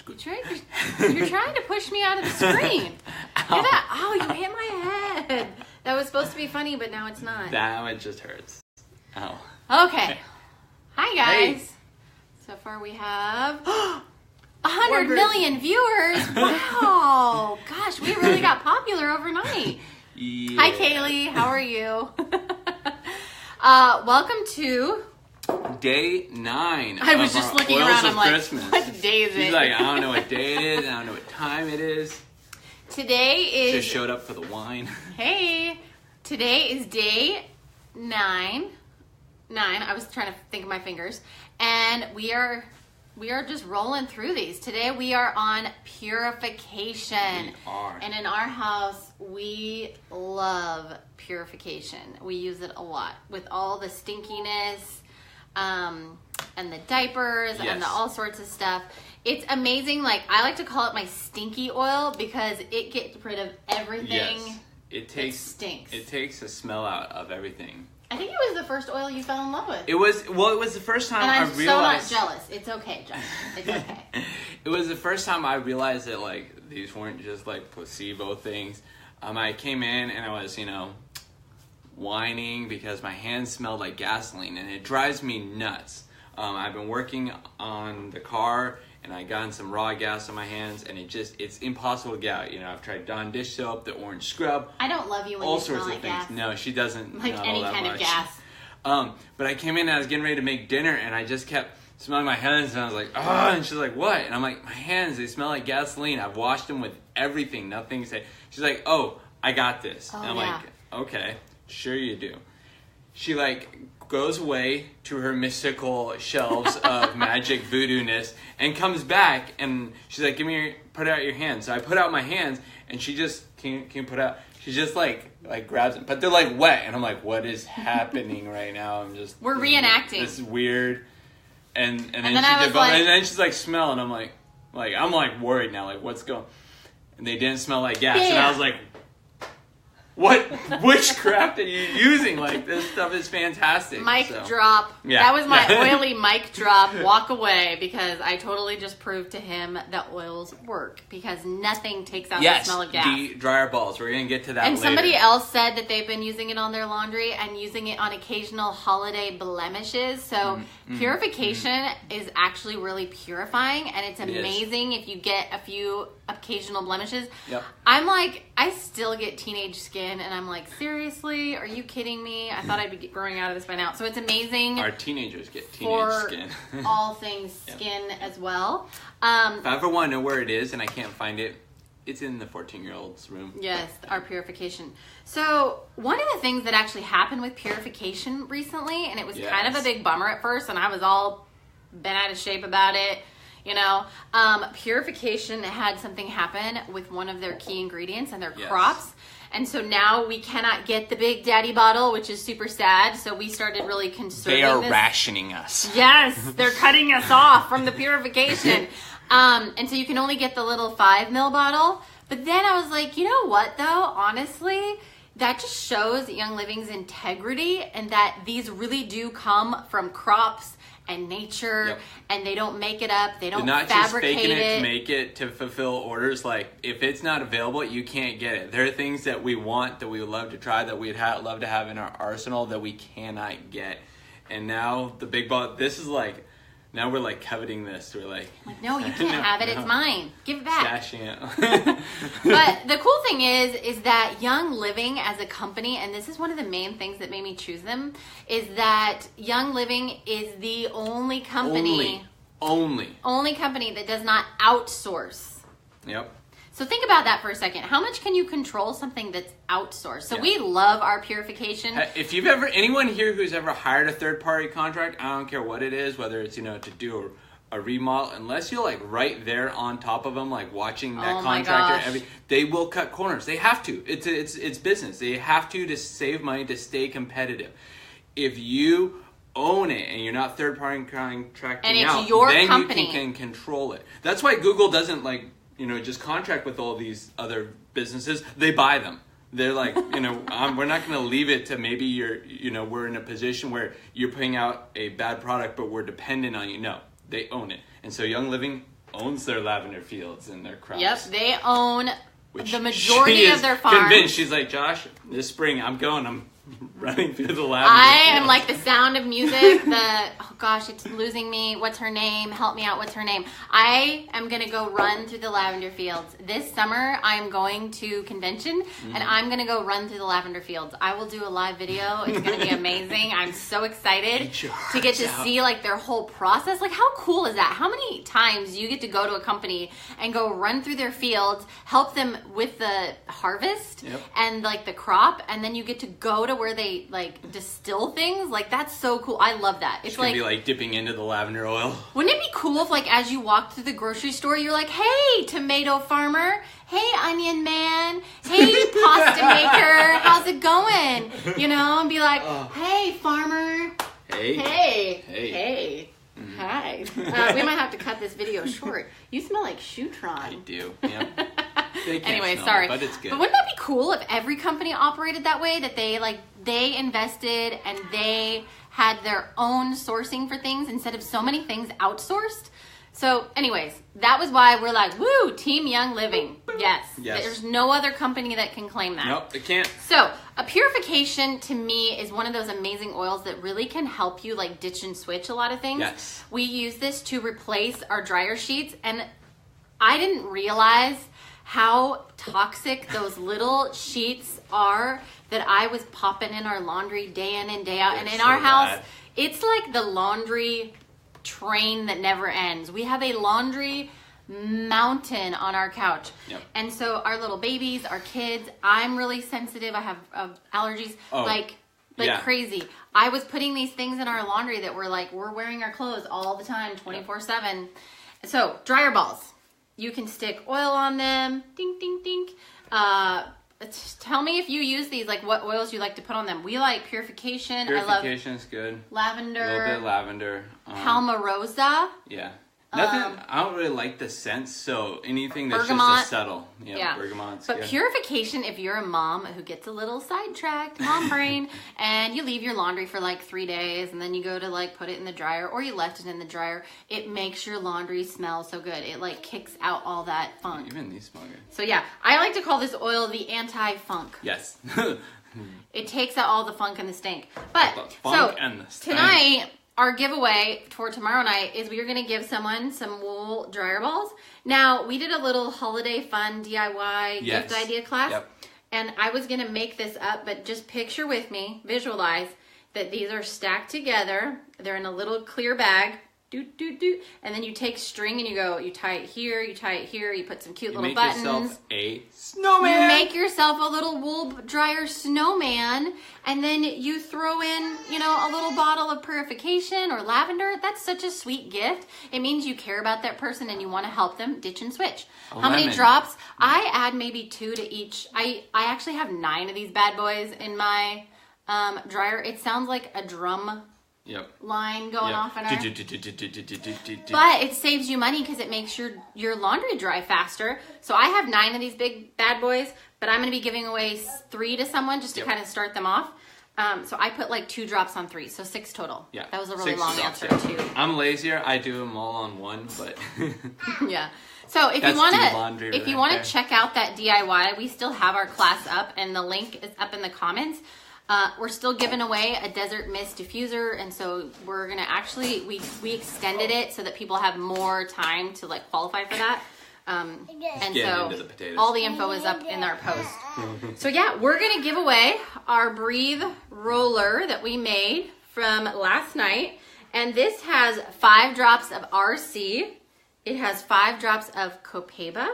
good. You're trying to push me out of the screen. Look at that. Oh, you hit my head. That was supposed to be funny, but now it's not. Now it just hurts. Ow. Okay. Hi, guys. Hey. So far we have 100 million viewers. Wow. Gosh, we really got popular overnight. Yeah. Hi, Kaylee. How are you? Welcome to... Day 9. I was just looking around. I'm like, Christmas. What day is it? She's like, I don't know what day it is. I don't know what time it is. Today is... Just showed up for the wine. Hey. Today is day 9. I was trying to think of my fingers. And we are just rolling through these. Today we are on purification. We are. And in our house, we love purification. We use it a lot with all the stinkiness and the diapers and the all sorts of stuff. It's amazing. Like, I like to call it my stinky oil because it gets rid of everything. Yes. It stinks. It takes the smell out of everything. I think it was the first oil you fell in love with. It was the first time I realized. And I'm so not jealous. It's okay, John. It's okay. It was the first time I realized that, like, these weren't just, like, placebo things. I came in and I was, whining because my hands smelled like gasoline, and it drives me nuts. I've been working on the car, and I got some raw gas on my hands, and it's impossible to get out. I've tried Dawn dish soap, the orange scrub. I don't love you when all you sorts smell of like things. gas. No, she doesn't like not any all that kind much. of gas. But I came in and I was getting ready to make dinner, and I just kept smelling my hands, and I was like, oh, and she's like, what? And I'm like, my hands, they smell like gasoline. I've washed them with everything, nothing. She's like, oh, I got this. Oh, and I'm yeah. like, okay, sure you do. She, goes away to her mystical shelves of magic voodoo-ness and comes back, and she's like, put out your hands. So I put out my hands, and she just, can you put out? She just, grabs them. But they're, wet, and I'm like, what is happening right now? We're reenacting. This is weird. And then and then she's smell, and I'm like worried now, what's going? And they didn't smell like gas, and I was like, what witchcraft are you using? This stuff is fantastic. Mic drop. Yeah. That was my oily mic drop. Walk away, because I totally just proved to him that oils work, because nothing takes out the smell of gas. Yes, dryer balls. We're going to get to that and later. Somebody else said that they've been using it on their laundry and using it on occasional holiday blemishes. So purification is actually really purifying, and it's amazing if you get a few occasional blemishes. Yep. I still get teenage skin, and I'm like, seriously? Are you kidding me? I thought I'd be growing out of this by now. So it's amazing. Our teenagers get teenage skin. all things skin as well. If I ever want to know where it is and I can't find it, it's in the 14-year-old's room. Yes, our purification. So one of the things that actually happened with purification recently, and it was kind of a big bummer at first, and I was all bent out of shape about it. Purification had something happen with one of their key ingredients and their crops. And so now we cannot get the Big Daddy bottle, which is super sad. So we started really conserving They are rationing us. Yes, they're cutting us off from the purification. And so you can only get the little 5 ml bottle. But then I was like, you know what, though? Honestly, that just shows Young Living's integrity, and that these really do come from crops and nature, and they don't make it up. They don't not fabricate just faking it to make it to fulfill orders. If it's not available, you can't get it. There are things that we want, that we would love to try, that we'd love to have in our arsenal that we cannot get. And now the big ball. This is now we're coveting this. We're no, you can't have it. It's mine. Give it back. Stashing it. But the cool thing is that Young Living as a company, and this is one of the main things that made me choose them, is that Young Living is the only company, only company that does not outsource. Yep. So think about that for a second. How much can you control something that's outsourced? So we love our purification. If you've anyone here who's ever hired a third-party contract, I don't care what it is, whether it's, to do a remodel, unless you're right there on top of them, watching that contractor, they will cut corners. They have to. It's business. They have to save money, to stay competitive. If you own it and you're not third-party contracting and it's out, your then company. you can control it. That's why Google doesn't just contract with all these other businesses. They buy them. They're we're not going to leave it to maybe we're in a position where you're putting out a bad product, but we're dependent on you. No, they own it. And so Young Living owns their lavender fields and their crops. Yep, they own Which the majority of their farms. Convinced. She's like, Josh, this spring I'm running through the lavender I fields. am like the Sound of Music. Oh gosh, it's losing me. What's her name? Help me out. What's her name? I am gonna go run through the lavender fields this summer. I am going to convention and I'm gonna go run through the lavender fields. I will do a live video. It's gonna be amazing. I'm so excited to get to see like their whole process. Like, how cool is that? How many times you get to go to a company and go run through their fields, help them with the harvest and like the crop, and then you get to go to where they like distill things. Like, that's so cool. I love that. It's gonna be like dipping into the lavender oil. Wouldn't it be cool if, like, as you walk through the grocery store, you're like, hey, tomato farmer, hey, onion man, hey, pasta maker, how's it going? You know, and be like, hey, farmer, hey. Hi. We might have to cut this video short. You smell like Shootron. I do. Yep. Anyway, sorry. But it's good. But wouldn't that be cool if every company operated that way? That they invested and they had their own sourcing for things instead of so many things outsourced. So anyways, that was why we're like, woo, Team Young Living. Yes. There's no other company that can claim that. Nope, they can't. So a Purification to me is one of those amazing oils that really can help you like ditch and switch a lot of things. Yes. We use this to replace our dryer sheets, and I didn't realize how toxic those little sheets are that I was popping in our laundry day in and day out. And in our house, it's like the laundry train that never ends. We have a laundry mountain on our couch. Yep. And so our little babies, our kids, I'm really sensitive. I have allergies like crazy. I was putting these things in our laundry that were like, we're wearing our clothes all the time, 24/7. So dryer balls. You can stick oil on them. Ding, ding, ding. Tell me if you use these, like what oils you like to put on them. We like Purification. Purification's good. Lavender. A little bit of lavender. Palmarosa. Yeah. Nothing. I don't really like the scent, so anything that's bergamot. just a subtle. Yeah, bergamot's But good. Purification, if you're a mom who gets a little sidetracked, mom brain, and you leave your laundry for like 3 days, and then you go to like put it in the dryer, or you left it in the dryer, it makes your laundry smell so good. It like kicks out all that funk. Even these smell good. So yeah, I like to call this oil the anti-funk. Yes. It takes out all the funk and the stink. But the funk and the stank. Tonight, our giveaway for tomorrow night is we're going to give someone some wool dryer balls. Now, we did a little holiday fun DIY gift idea class. And I was going to make this up, but just picture with me, visualize that these are stacked together. They're in a little clear bag. And then you take string and you tie it here, you tie it here, you put some cute little buttons. You make yourself a snowman. You make yourself a little wool dryer snowman, and then you throw in, a little bottle of Purification or lavender. That's such a sweet gift. It means you care about that person and you want to help them ditch and switch. How many drops? I add maybe 2 to each. I actually have 9 of these bad boys in my dryer. It sounds like a drum line going off in our... But it saves you money because it makes your laundry dry faster. So I have 9 of these big bad boys, but I'm going to be giving away 3 to someone just to kind of start them off. So I put like 2 drops on 3, so 6 total. Yeah, that was a really long answer too. I'm lazier. I do them all on 1, but yeah. So if you want to check out that DIY, we still have our class up, and the link is up in the comments. We're still giving away a Desert Mist diffuser, and so we're gonna actually we extended it so that people have more time to like qualify for that. And so all the info is up in our post. So yeah, we're gonna give away our Breathe roller that we made from last night, and this has 5 drops of RC. It has 5 drops of copaiba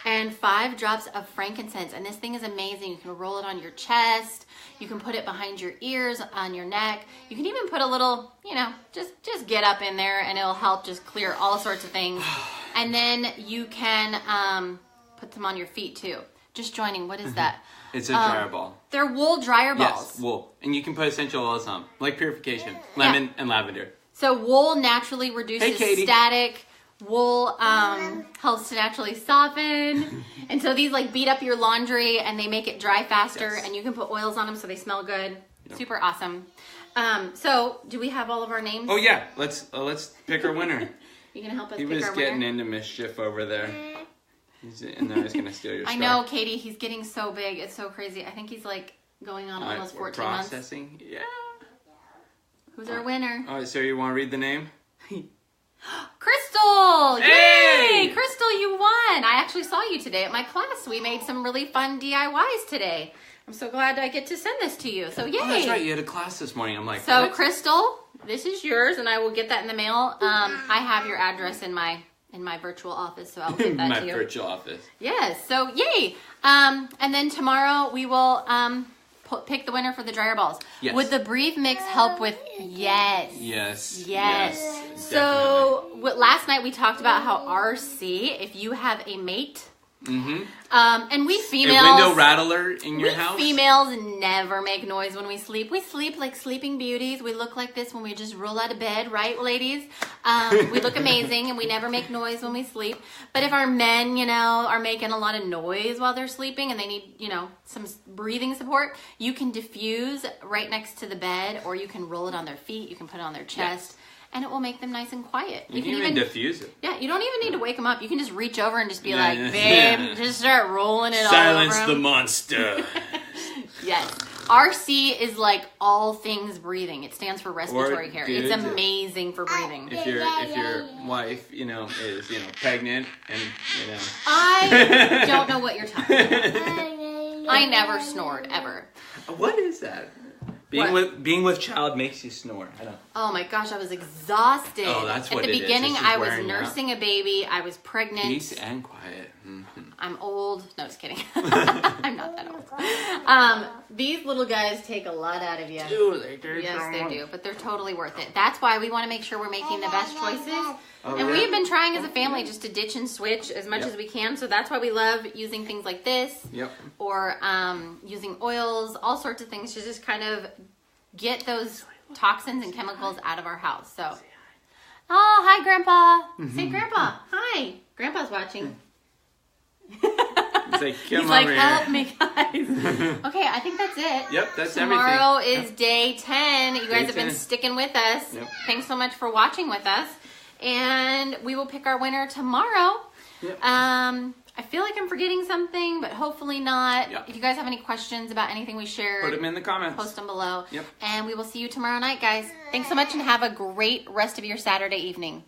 and 5 drops of frankincense. And this thing is amazing. You can roll it on your chest. You can put it behind your ears, on your neck. You can even put a little, just get up in there, and it'll help just clear all sorts of things. And then you can put them on your feet too. Just joining. What is that? It's a dryer ball. They're wool dryer balls. Yes, wool. And you can put essential oils on, like Purification, lemon, and lavender. So wool naturally reduces static. Wool helps to naturally soften. And so these like beat up your laundry and they make it dry faster, and you can put oils on them so they smell good. Super awesome. So do we have all of our names? Oh yeah, let's pick our winner. You gonna help us He pick was our getting winner? into mischief over there. And now he's gonna steal your I star. know, Katie. He's getting so big. It's so crazy. I think he's like going on almost 14 months. Processing. Yeah. Who's our winner? All right, so you want to read the name? Crystal! Hey! Yay! Crystal, you won! I actually saw you today at my class. We made some really fun DIYs today. I'm so glad I get to send this to you. So yay! Oh, that's right. You had a class this morning. I'm like, So what? Crystal, this is yours, and I will get that in the mail. I have your address in my virtual office, so I'll give that My to you. virtual office. Yes. So yay! And then tomorrow we will pick the winner for the dryer balls. Yes. Would the Breathe mix help with? Yes. Yes. Yes. So last night we talked about how RC, if you have a mate, and we females, a window rattler in your house. Females never make noise when we sleep. We sleep like sleeping beauties. We look like this when we just roll out of bed, right, ladies? We look amazing, and we never make noise when we sleep. But if our men, are making a lot of noise while they're sleeping and they need, some breathing support, you can diffuse right next to the bed, or you can roll it on their feet. You can put it on their chest. And it will make them nice and quiet. You can even diffuse it. Yeah, you don't even need to wake them up. You can just reach over and just be like, babe, just start rolling it Silence all over the monster. Yes. RC is like all things breathing. It stands for respiratory care. Dude, It's amazing for breathing. If your wife, is pregnant and I don't know what you're talking about. I never snored ever. What is that? Being with child makes you snore. I don't. Oh my gosh, I was exhausted. Oh, that's what At it the is. beginning, It's just I was wearing you out. nursing a baby. I was pregnant. Peace and quiet. I'm old. No, just kidding. I'm not that old. These little guys take a lot out of you. They do. Yes, they do, but they're totally worth it. That's why we want to make sure we're making the best choices. Oh, And yeah? we've been trying as a family just to ditch and switch as much as we can. So that's why we love using things like this. Yep. Or using oils, all sorts of things to just kind of get those toxins and chemicals out of our house. So, oh, hi, Grandpa. Say, Grandpa. Hi. Grandpa's watching. It's like, come He's like, over help here. me, guys. Okay, I think that's it. Yep, that's Tomorrow everything. is day 10. You guys have been 10. sticking with us. Yep. Thanks so much for watching with us. And we will pick our winner tomorrow. Yep. I feel like I'm forgetting something, but hopefully not. Yep. If you guys have any questions about anything we shared, Put them in the comments. post them below. Yep. And we will see you tomorrow night, guys. Thanks so much and have a great rest of your Saturday evening.